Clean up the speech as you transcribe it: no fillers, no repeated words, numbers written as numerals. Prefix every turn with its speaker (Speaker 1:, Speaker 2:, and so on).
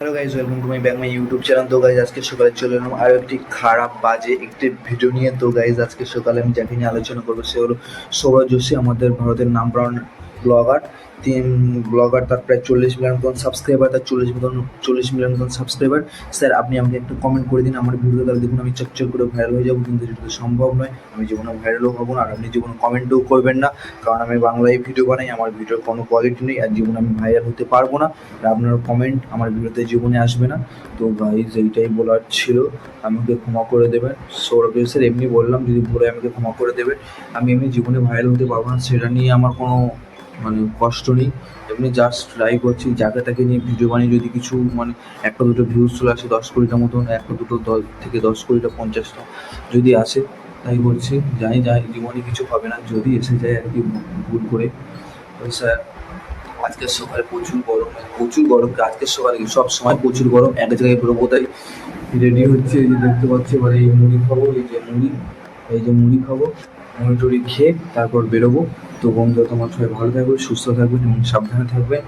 Speaker 1: Hello guys, welcome to my back my YouTube channel. তো guys আজকে সকালে চলে এলাম আরও একটি খারাপ বাজে একটি ভিডিও নিয়ে। তো গাইজ আজকে সকালে আমি যাকে নিয়ে আলোচনা করবো সে হলো সৌরভ যোশী, আমাদের ভারতের নাম্বার ওয়ান ব্লগার। ব্লগার, তার প্রায় 40 মিলিয়ন মতন সাবস্ক্রাইবার, তার 40 মিলিয়ন মতন সাবস্ক্রাইবার। স্যার আপনি আমাকে একটু কমেন্ট করে দিন আমার ভিডিও, তাহলে দেখুন আমি চকচক করে ভাইরাল হয়ে যাবো। কিন্তু সেটা তো সম্ভব নয়, আমি জীবনে ভাইরালও হবো না, আর আপনি জীবনে কমেন্টও করবেন না, কারণ আমি বাংলায় ভিডিও বানাই, আমার ভিডিওর কোনো কোয়ালিটি নেই, আর জীবনে আমি ভাইরাল হতে পারবো না, আর আপনার কমেন্ট আমার ভিডিওতে জীবনে আসবে না। তো গাইজ এইটাই বলার ছিল, আমাকে ক্ষমা করে দেবেন। সৌরভ স্যার এমনি বললাম, যদি ভুলে আমাকে ক্ষমা করে দেবেন। আমি এমনি জীবনে ভাইরাল হতে পারবো না, সেটা নিয়ে আমার কোনো কষ্ট নেই। এমনি জাস্ট ট্রাই করছি, যাকে তাকে নিয়ে ভিডিও বানিয়ে যদি কিছু একটা দুটো ভিউজ চলে আসে, 10 কোটিটার মতন, একটা দুটো 10 থেকে 10 কোটিটা 50টা যদি আসে, তাই বলছি। জানি জীবনে কিছু হবে না, যদি এসে যায় আর কি ভুল করে। তো স্যার আজকের সকালে প্রচুর গরম, আজকের সকালে কি সব সময় প্রচুর গরম, এক জায়গায় বেরোবো তাই রেডি হচ্ছে। এই যে দেখতে পাচ্ছি, এবার এই মুড়ি খাবো, এই যে মুড়ি খাবো, মুড়ি টুড়ি খেয়ে তারপর বেরোবো। তো বন্ধুরা, তোমার সবাই ভালো থাকবে, সুস্থ থাকবেন এবং সাবধানে থাকবেন।